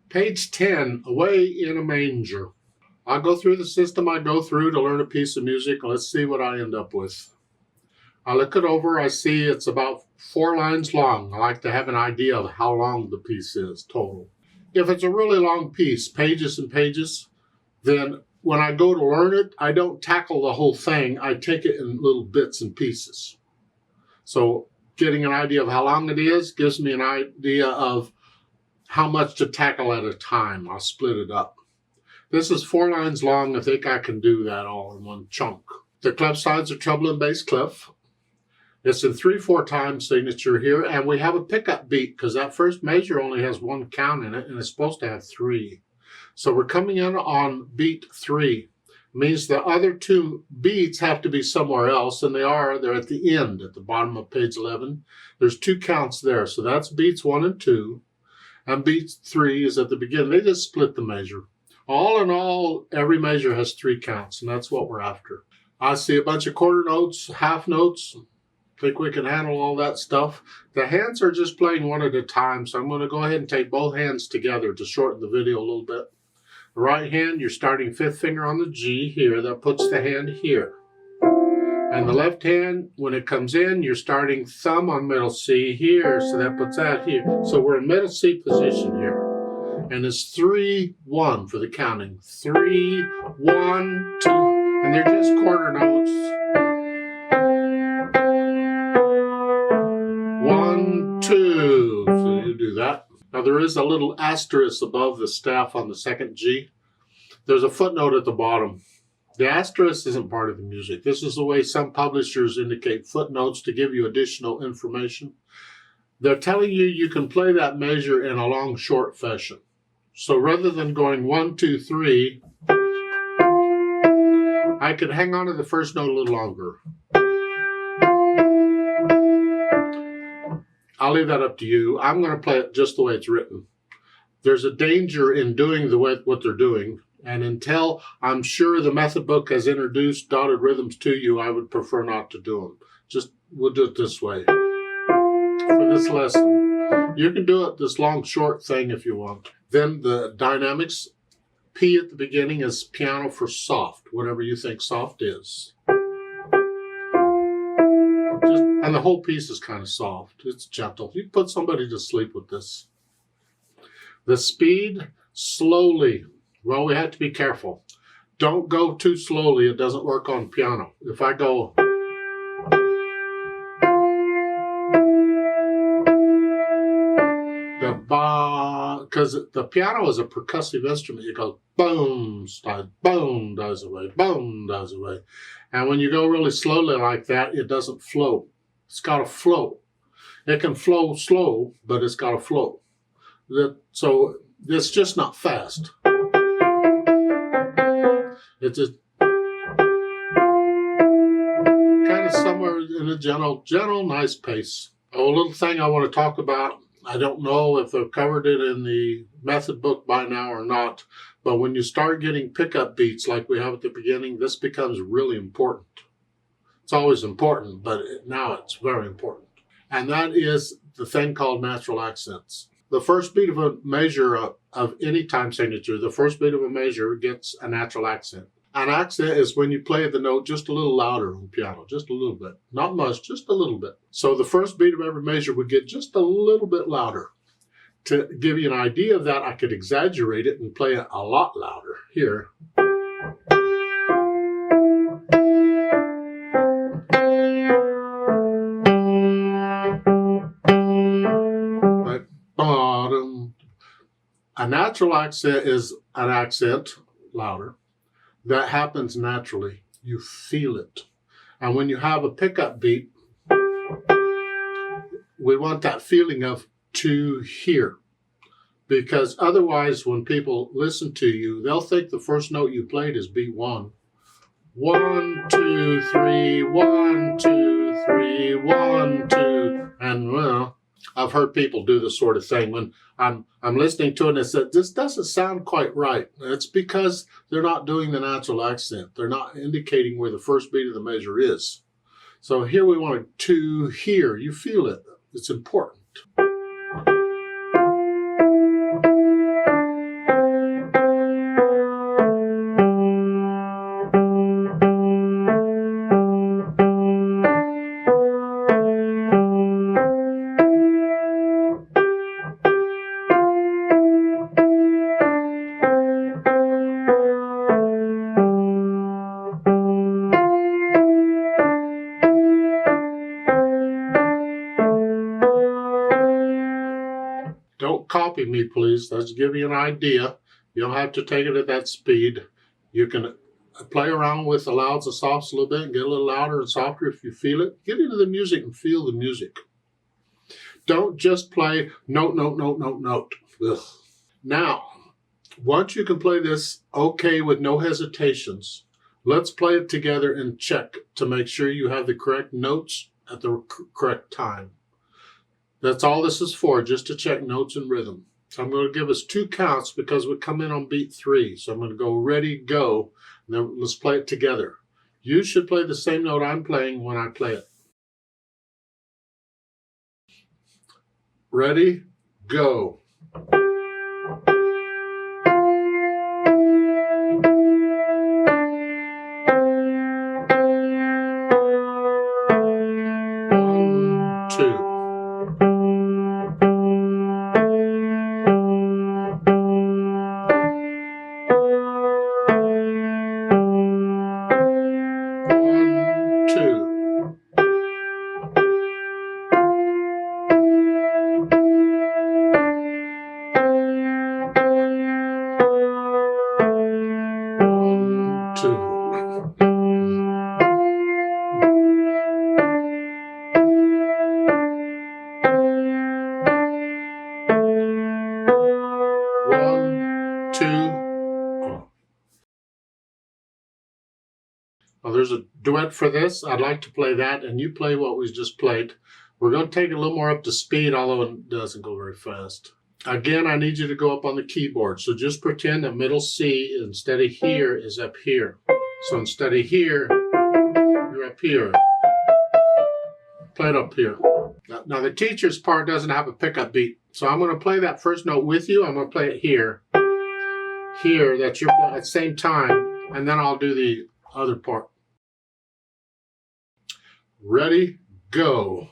Page 10, Away in a Manger. I'll go through the system I go through to learn a piece of music. Let's see what I end up with. I look it over. I see it's about 4 lines long. I like to have an idea of how long the piece is total. If it's a really long piece, pages and pages, then when I go to learn it, I don't tackle the whole thing. I take it in little bits and pieces. So getting an idea of how long it is gives me an idea of how much to tackle at a time. I'll split it up. This is 4 lines long. I think I can do that all in one chunk. The clef sides are treble and bass clef. It's in 3/4 time signature here, and we have a pickup beat because that first measure only has 1 count in it, and it's supposed to have 3. So we're coming in on beat 3. Means the other 2 beats have to be somewhere else, and they're at the end, at the bottom of page 11. There's 2 counts there, so that's beats 1 and 2. And beat 3 is at the beginning. They just split the measure. All in all, every measure has 3 counts, and that's what we're after. I see a bunch of quarter notes, half notes. Think we can handle all that stuff. The hands are just playing one at a time, so I'm going to go ahead and take both hands together to shorten the video a little bit. The right hand, you're starting 5th finger on the G here. That puts the hand here. And the left hand, when it comes in, you're starting thumb on middle C here, so that puts that here. So we're in middle C position here. And it's 3-1 for the counting. 3, 1, 2, and they're just quarter notes. 1, 2. So you do that. Now there is a little asterisk above the staff on the 2nd G. There's a footnote at the bottom. The asterisk isn't part of the music. This is the way some publishers indicate footnotes to give you additional information. They're telling you you can play that measure in a long, short fashion. So rather than going 1, 2, 3, I could hang on to the first note a little longer. I'll leave that up to you. I'm going to play it just the way it's written. There's a danger in doing what they're doing. And until I'm sure the method book has introduced dotted rhythms to you, I would prefer not to do them. We'll do it this way. For this lesson, you can do it this long, short thing if you want. Then the dynamics, P at the beginning is piano for soft, whatever you think soft is. And the whole piece is kind of soft. It's gentle. You can put somebody to sleep with this. The speed, slowly. Well, we have to be careful. Don't go too slowly. It doesn't work on piano. If I go... Because the piano is a percussive instrument. You go boom, boom, dies away, boom, dies away. And when you go really slowly like that, it doesn't flow. It's got to flow. It can flow slow, but it's got to flow. So it's just not fast. It's just kind of somewhere in a gentle, nice pace. A little thing I want to talk about. I don't know if they've covered it in the method book by now or not, but when you start getting pickup beats like we have at the beginning, this becomes really important. It's always important, but now it's very important. And that is the thing called natural accents. The first beat of a measure of any time signature, the first beat of a measure gets a natural accent. An accent is when you play the note just a little louder on the piano, just a little bit. Not much, just a little bit. So the first beat of every measure would get just a little bit louder. To give you an idea of that, I could exaggerate it and play it a lot louder. Here. Like, bottom. A natural accent is an accent, louder. That happens naturally. You feel it. And when you have a pickup beat, we want that feeling of to hear. Because otherwise, when people listen to you, they'll think the first note you played is beat 1. 1, 2, 3, 1, 2, 3, 1, 2. And well, I've heard people do this sort of thing when I'm listening to it and they said, this doesn't sound quite right. It's because they're not doing the natural accent. They're not indicating where the first beat of the measure is. So here we want to hear. You feel it. It's important. Don't copy me, please. Let's give you an idea. You don't have to take it at that speed. You can play around with the louds and softs a little bit and get a little louder and softer if you feel it. Get into the music and feel the music. Don't just play note, note, note, note, note. Ugh. Now, once you can play this okay with no hesitations, let's play it together and check to make sure you have the correct notes at the correct time. That's all this is for, just to check notes and rhythm. So I'm going to give us 2 counts because we come in on beat 3. So I'm going to go ready, go, and then let's play it together. You should play the same note I'm playing when I play it. Ready, go. 2. 1, 2. Well, there's a duet for this. I'd like to play that, and you play what we just played. We're going to take it a little more up to speed, although it doesn't go very fast. Again, I need you to go up on the keyboard. So just pretend that middle C instead of here is up here. So instead of here, you're up here. Play it up here. Now the teacher's part doesn't have a pickup beat. So I'm going to play that first note with you. I'm going to play it here. Here, that you're playing at the same time. And then I'll do the other part. Ready, go.